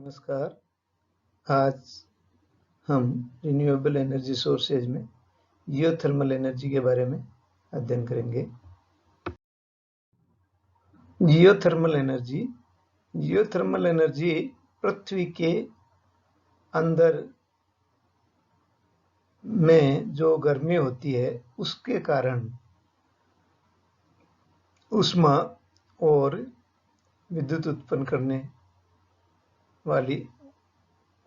नमस्कार। आज हम रिन्यूएबल एनर्जी सोर्सेज में जियोथर्मल एनर्जी के बारे में अध्ययन करेंगे। जियोथर्मल एनर्जी पृथ्वी के अंदर में जो गर्मी होती है उसके कारण ऊष्मा और विद्युत उत्पन्न करने वाली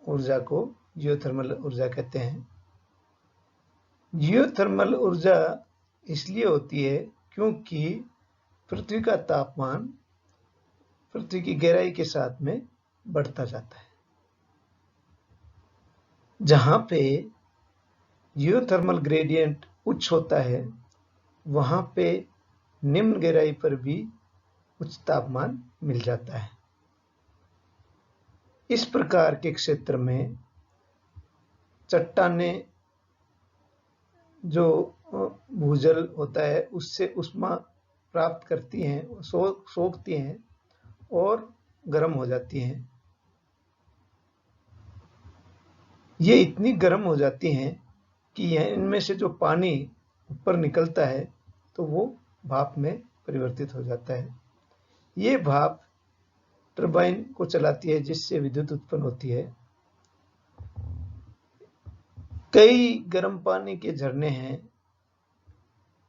ऊर्जा को जियोथर्मल ऊर्जा कहते हैं। जियोथर्मल ऊर्जा इसलिए होती है क्योंकि पृथ्वी का तापमान पृथ्वी की गहराई के साथ में बढ़ता जाता है। जहां पे जियोथर्मल ग्रेडियंट उच्च होता है वहां पे निम्न गहराई पर भी उच्च तापमान मिल जाता है। इस प्रकार के क्षेत्र में चट्टानें जो भूजल होता है उससे ऊष्मा प्राप्त करती हैं, सोखती हैं और गर्म हो जाती हैं। ये इतनी गर्म हो जाती हैं कि इनमें से जो पानी ऊपर निकलता है तो वो भाप में परिवर्तित हो जाता है। ये भाप टरबाइन को चलाती है जिससे विद्युत उत्पन्न होती है। कई गर्म पानी के झरने हैं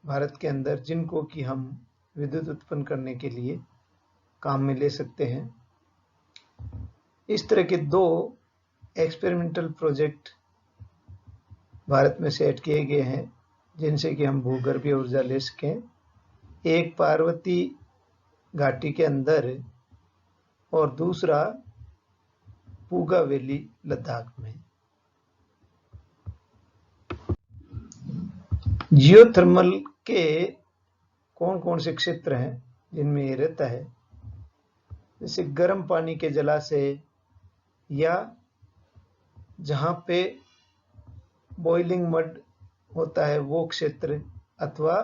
भारत के अंदर जिनको कि हम विद्युत उत्पन्न करने के लिए काम में ले सकते हैं। इस तरह के दो एक्सपेरिमेंटल प्रोजेक्ट भारत में सेट किए गए हैं जिनसे कि हम भूगर्भीय ऊर्जा ले सकें। एक पार्वती घाटी के अंदर और दूसरा पूगा वैली लद्दाख में। जियोथर्मल के कौन कौन से क्षेत्र हैं जिनमें ये रहता है, जैसे गर्म पानी के जलाशय या जहां पे बॉइलिंग मड होता है वो क्षेत्र, अथवा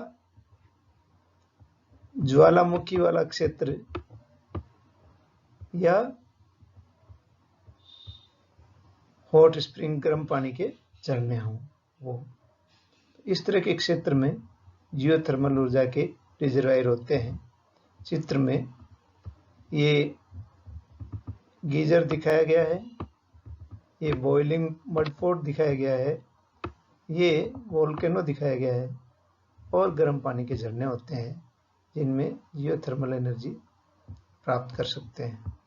ज्वालामुखी वाला क्षेत्र, या हॉट स्प्रिंग गर्म पानी के झरने हों वो। इस तरह के क्षेत्र में जियोथर्मल ऊर्जा के रिजर्वायर होते हैं। चित्र में ये गीजर दिखाया गया है, ये बॉइलिंग मडपोट दिखाया गया है, ये वोल्केनो दिखाया गया है और गर्म पानी के झरने होते हैं जिनमें जियोथर्मल एनर्जी प्राप्त कर सकते हैं।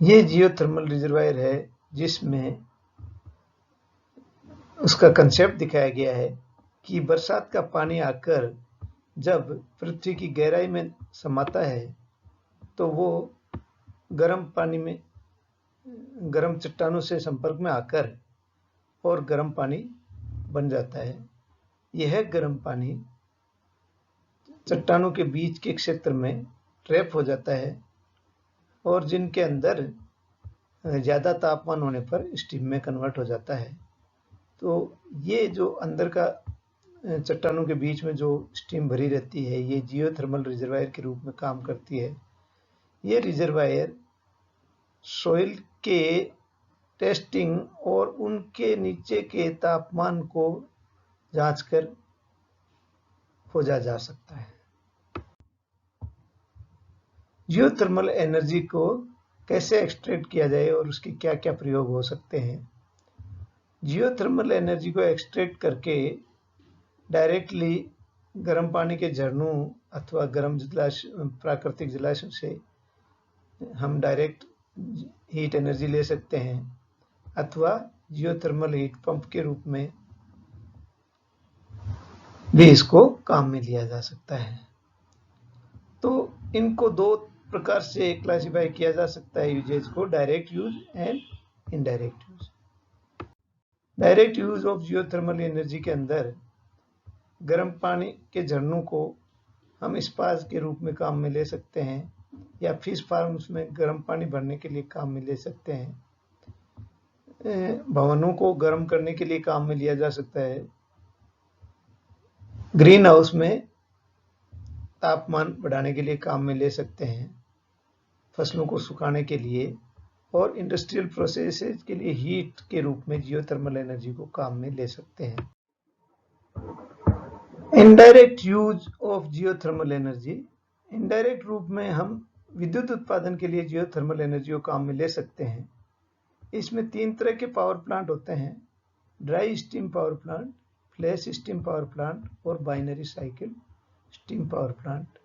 ये जियोथर्मल रिजर्वायर है जिसमें उसका कंसेप्ट दिखाया गया है कि बरसात का पानी आकर जब पृथ्वी की गहराई में समाता है तो वो गर्म पानी में गर्म चट्टानों से संपर्क में आकर और गर्म पानी बन जाता है। यह गर्म पानी चट्टानों के बीच के क्षेत्र में ट्रैप हो जाता है और जिनके अंदर ज़्यादा तापमान होने पर स्टीम में कन्वर्ट हो जाता है। तो ये जो अंदर का चट्टानों के बीच में जो स्टीम भरी रहती है ये जियोथर्मल रिजर्वायर के रूप में काम करती है। ये रिजर्वायर सॉइल के टेस्टिंग और उनके नीचे के तापमान को जांचकर खोजा जा सकता है। जियोथर्मल एनर्जी को कैसे एक्सट्रैक्ट किया जाए और उसके क्या क्या प्रयोग हो सकते हैं। जियोथर्मल एनर्जी को एक्सट्रैक्ट करके डायरेक्टली गर्म पानी के झरनों अथवा गर्म प्राकृतिक जलाशयों से हम डायरेक्ट हीट एनर्जी ले सकते हैं, अथवा जियोथर्मल हीट पंप के रूप में भी इसको काम में लिया जा सकता है। तो इनको दो प्रकार से क्लासिफाई किया जा सकता है यूजेज को, direct use and indirect use. Direct use of geothermal energy के अंदर गर्म पानी के झरनों को हम स्पास के रूप में काम में ले सकते हैं या फिश फार्म्स में गर्म पानी भरने के लिए काम में ले सकते हैं। भवनों को गर्म करने के लिए काम में लिया जा सकता है। ग्रीन हाउस में तापमान बढ़ाने के लिए काम में ले सकते हैं। फसलों को सुखाने के लिए और इंडस्ट्रियल प्रोसेसेस के लिए हीट के रूप में जियोथर्मल एनर्जी को काम में ले सकते हैं। Indirect use of geothermal energy, indirect रूप में हम विद्युत उत्पादन के लिए जियोथर्मल एनर्जी को काम में ले सकते हैं। इसमें 3 तरह के पावर प्लांट होते हैं: dry steam power plant, flash steam power plant और binary cycle steam power plant.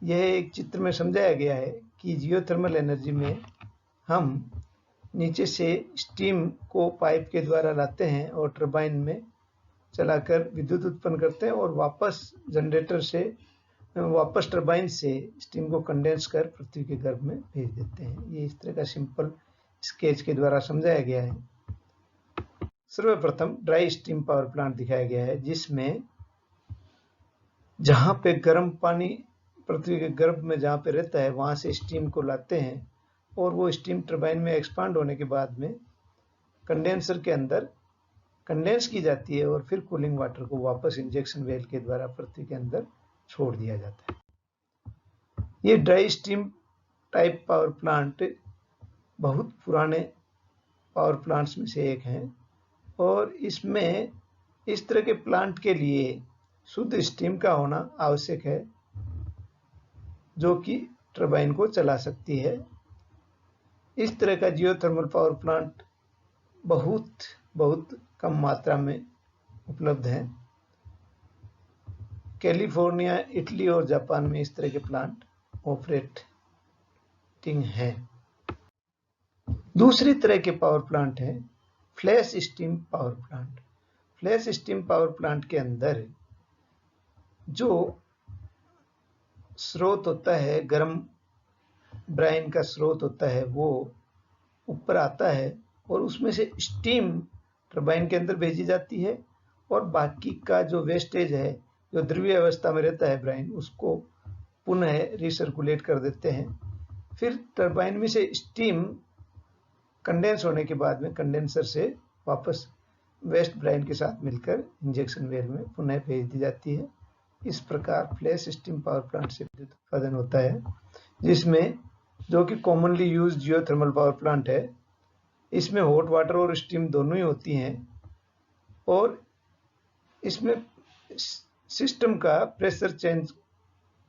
यह एक चित्र में समझाया गया है कि जियोथर्मल एनर्जी में हम नीचे से स्टीम को पाइप के द्वारा लाते हैं और टरबाइन में चलाकर विद्युत उत्पन्न करते हैं और वापस जनरेटर से वापस टरबाइन से स्टीम को कंडेंस कर पृथ्वी के गर्भ में भेज देते हैं। ये इस तरह का सिंपल स्केच के द्वारा समझाया गया है। सर्वप्रथम ड्राई स्टीम पावर प्लांट दिखाया गया है, जिसमें जहां पे गर्म पानी पृथ्वी के गर्भ में जहां पे रहता है वहां से स्टीम को लाते हैं और वो स्टीम टरबाइन में एक्सपांड होने के बाद में कंडेंसर के अंदर कंडेंस की जाती है और फिर कूलिंग वाटर को वापस इंजेक्शन वेल के द्वारा पृथ्वी के अंदर छोड़ दिया जाता है। ये dry steam type power plant बहुत पुराने पावर प्लांट्स में से एक हैं और इसमें इस तरह के प्लांट के लिए शुद्ध स्टीम का होना आवश्यक है, जो कि टरबाइन को चला सकती है। इस तरह का जियोथर्मल पावर प्लांट बहुत कम मात्रा में उपलब्ध है। कैलिफोर्निया, इटली और जापान में इस तरह के प्लांट ऑपरेटिंग हैं। दूसरी तरह के पावर प्लांट है flash steam power plant. Flash steam power plant के अंदर जो स्रोत होता है, गर्म ब्राइन का स्रोत होता है, वो ऊपर आता है और उसमें से स्टीम टरबाइन के अंदर भेजी जाती है और बाकी का जो वेस्टेज है, जो द्रवीय अवस्था में रहता है ब्राइन, उसको पुनः रिसर्कुलेट कर देते हैं। फिर टरबाइन में से स्टीम कंडेंस होने के बाद में कंडेंसर से वापस वेस्ट ब्राइन के साथ मिलकर इंजेक्शन वेल में पुनः भेज दी जाती है। इस प्रकार फ्लैश स्टीम पावर प्लांट से विद्युत उत्पादन होता है, जिसमें जो कि commonly use geothermal power plant है। इसमें हॉट वाटर और स्टीम दोनों ही होती हैं और इसमें सिस्टम का प्रेशर चेंज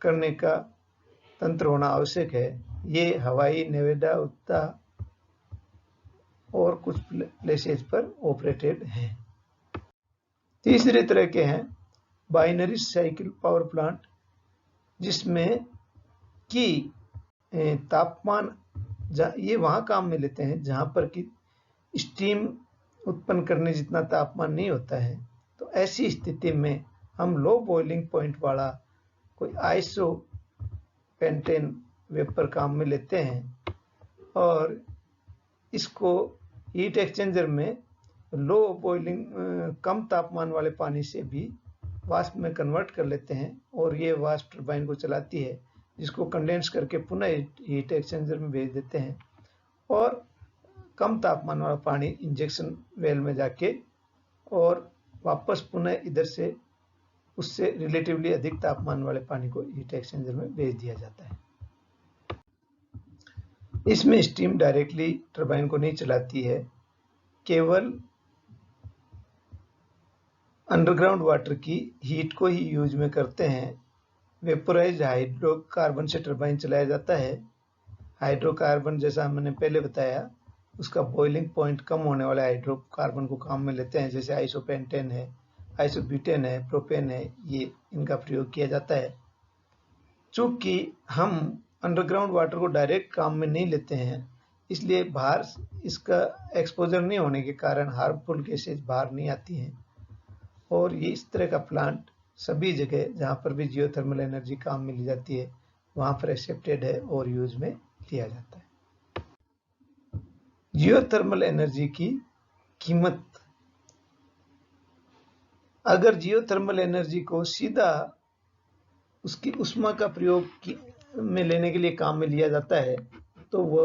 करने का तंत्र होना आवश्यक है। ये हवाई, नेवाडा, उत्तर और कुछ प्लेसेस पर ऑपरेटेड हैं। तीसरे तरह के हैं बाइनरी साइकिल पावर प्लांट, जिसमें कि तापमान ये वहां काम में लेते हैं जहां पर कि स्टीम उत्पन्न करने जितना तापमान नहीं होता है। तो ऐसी स्थिति में हम लो बॉइलिंग पॉइंट वाला कोई आइसो पेंटेन वेपर काम में लेते हैं और इसको हीट एक्सचेंजर में लो बॉइलिंग कम तापमान वाले पानी से भी वाष्प में कन्वर्ट कर लेते हैं और ये वाष्प टरबाइन को चलाती है, जिसको कंडेंस करके पुनः हीट एक्सचेंजर में भेज देते हैं और कम तापमान वाला पानी इंजेक्शन वेल में जाके और वापस पुनः इधर से उससे रिलेटिवली अधिक तापमान वाले पानी को हीट एक्सचेंजर में भेज दिया जाता है। इसमें स्टीम डायरेक्टली टरबाइन को नहीं चलाती है, केवल अंडरग्राउंड वाटर की हीट को ही यूज में करते हैं। वेपोराइज्ड हाइड्रोकार्बन से टरबाइन चलाया जाता है। हाइड्रोकार्बन, जैसा मैंने पहले बताया, उसका बॉइलिंग पॉइंट कम होने वाले हाइड्रोकार्बन को काम में लेते हैं, जैसे आइसोपेंटेन है, आइसोब्यूटेन है, प्रोपेन है, ये इनका प्रयोग किया जाता है। चूंकि हम अंडरग्राउंड वाटर को डायरेक्ट काम में नहीं लेते हैं, इसलिए बाहर इसका एक्सपोजर नहीं होने के कारण हार्मफुल गैसेज बाहर नहीं आती हैं और ये इस तरह का प्लांट सभी जगह जहाँ पर भी जियोथर्मल एनर्जी काम में ली जाती है वहाँ पर एक्सेप्टेड है और यूज में लिया जाता है। जियोथर्मल एनर्जी की कीमत, अगर जियोथर्मल एनर्जी को सीधा उसकी उष्मा का प्रयोग में लेने के लिए काम में लिया जाता है तो वो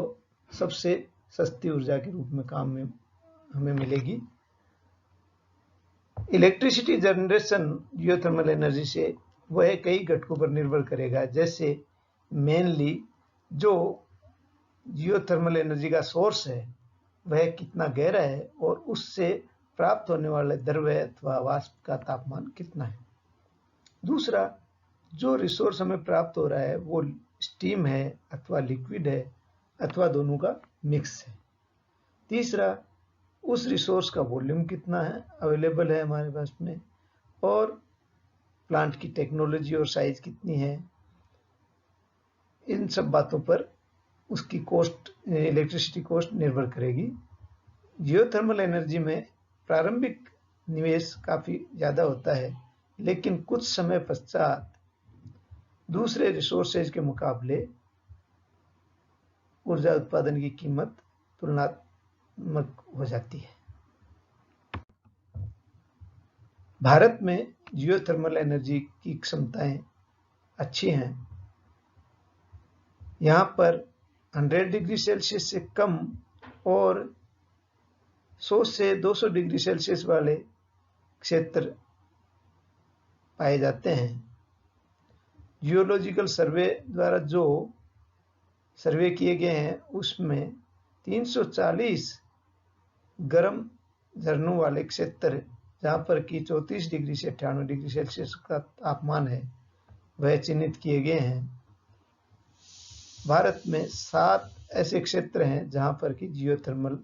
सबसे सस्ती ऊर्जा के रूप में काम में हमें मिलेगी। इलेक्ट्रिसिटी जनरेशन जियोथर्मल एनर्जी से वह कई घटकों पर निर्भर करेगा, जैसे मेनली जो जियोथर्मल एनर्जी का सोर्स है वह कितना गहरा है और उससे प्राप्त होने वाले द्रव्य अथवा वाष्प का तापमान कितना है। दूसरा, जो रिसोर्स हमें प्राप्त हो रहा है वो स्टीम है अथवा लिक्विड है अथवा दोनों का मिक्स है। तीसरा, उस रिसोर्स का वॉल्यूम कितना है अवेलेबल है हमारे पास में, और प्लांट की टेक्नोलॉजी और साइज कितनी है। इन सब बातों पर उसकी कॉस्ट, इलेक्ट्रिसिटी कॉस्ट निर्भर करेगी। जियोथर्मल एनर्जी में प्रारंभिक निवेश काफ़ी ज़्यादा होता है, लेकिन कुछ समय पश्चात दूसरे रिसोर्सेज के मुकाबले ऊर्जा उत्पादन की कीमत तुलनात्मक हो जाती है। भारत में जियोथर्मल एनर्जी की क्षमताएं अच्छी हैं। यहाँ पर 100 डिग्री सेल्सियस से कम और 100 से 200 डिग्री सेल्सियस वाले क्षेत्र पाए जाते हैं। जियोलॉजिकल सर्वे द्वारा जो सर्वे किए गए हैं उसमें 340 गर्म झरनों वाले क्षेत्र, जहाँ पर कि 34 डिग्री से 98 डिग्री सेल्सियस का तापमान है, वह चिन्हित किए गए हैं। भारत में 7 ऐसे क्षेत्र हैं जहाँ पर कि जियोथर्मल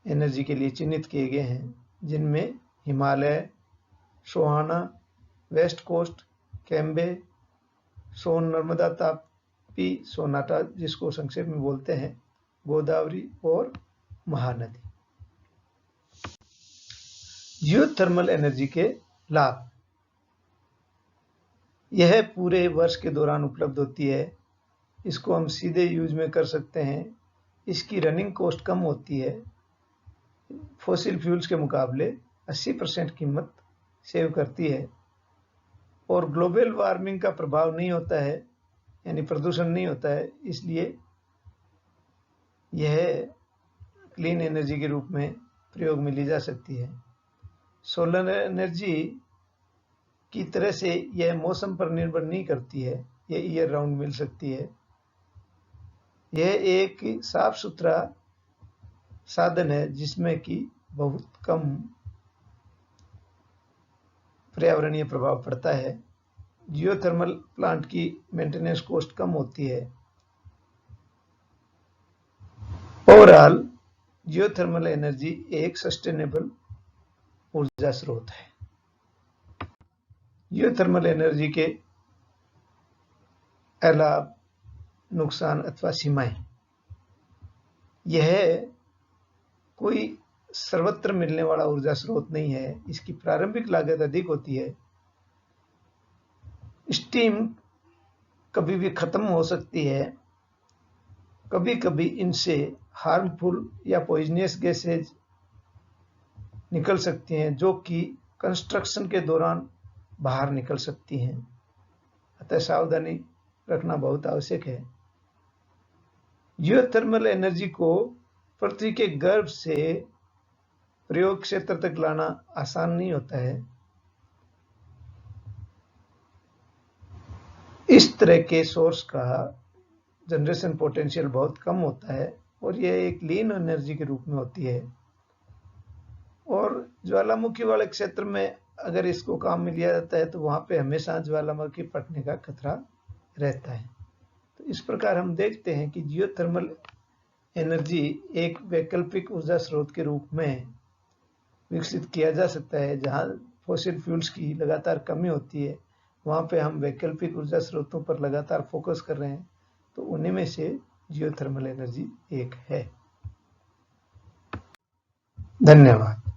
एनर्जी के लिए चिन्हित किए गए हैं, जिनमें हिमालय, सोहाना, वेस्ट कोस्ट, कैम्बे, सोन नर्मदा तापी, सोनाटा जिसको संक्षेप में बोलते हैं, गोदावरी और महानदी। जियोथर्मल एनर्जी के लाभ, यह पूरे वर्ष के दौरान उपलब्ध होती है। इसको हम सीधे यूज में कर सकते हैं। इसकी रनिंग कॉस्ट कम होती है, फॉसिल फ्यूल्स के मुकाबले 80% कीमत सेव करती है, और ग्लोबल वार्मिंग का प्रभाव नहीं होता है, यानी प्रदूषण नहीं होता है, इसलिए यह क्लीन एनर्जी के रूप में प्रयोग में ली जा सकती है। सोलर एनर्जी की तरह से यह मौसम पर निर्भर नहीं करती है, यह ईयर राउंड मिल सकती है। यह एक साफ सुथरा साधन है जिसमें कि बहुत कम पर्यावरणीय प्रभाव पड़ता है। जियोथर्मल प्लांट की मेंटेनेंस कॉस्ट कम होती है। ओवरऑल जियोथर्मल एनर्जी एक सस्टेनेबल ऊर्जा स्रोत है। जियोथर्मल एनर्जी के लाभ, नुकसान अथवा सीमाएं, यह कोई सर्वत्र मिलने वाला ऊर्जा स्रोत नहीं है। इसकी प्रारंभिक लागत अधिक होती है। स्टीम कभी भी खत्म हो सकती है। कभी कभी इनसे हार्मफुल या पॉइजनियस गैसेज निकल सकती हैं, जो कि कंस्ट्रक्शन के दौरान बाहर निकल सकती हैं। अतः सावधानी रखना बहुत आवश्यक है। जियोथर्मल एनर्जी को पृथ्वी के गर्भ से प्रयोग क्षेत्र तक लाना आसान नहीं होता है। इस तरह के सोर्स का जनरेशन पोटेंशियल बहुत कम होता है, और यह एक लीन एनर्जी के रूप में होती है। और ज्वालामुखी वाले क्षेत्र में अगर इसको काम में लिया जाता है तो वहां पे हमेशा ज्वालामुखी फटने का खतरा रहता है। तो इस प्रकार हम देखते हैं कि जियोथर्मल एनर्जी एक वैकल्पिक ऊर्जा स्रोत के रूप में विकसित किया जा सकता है। जहां फॉसिल फ्यूल्स की लगातार कमी होती है, वहां पे हम वैकल्पिक ऊर्जा स्रोतों पर लगातार फोकस कर रहे हैं, तो उन्हीं में से जियोथर्मल एनर्जी एक है। धन्यवाद।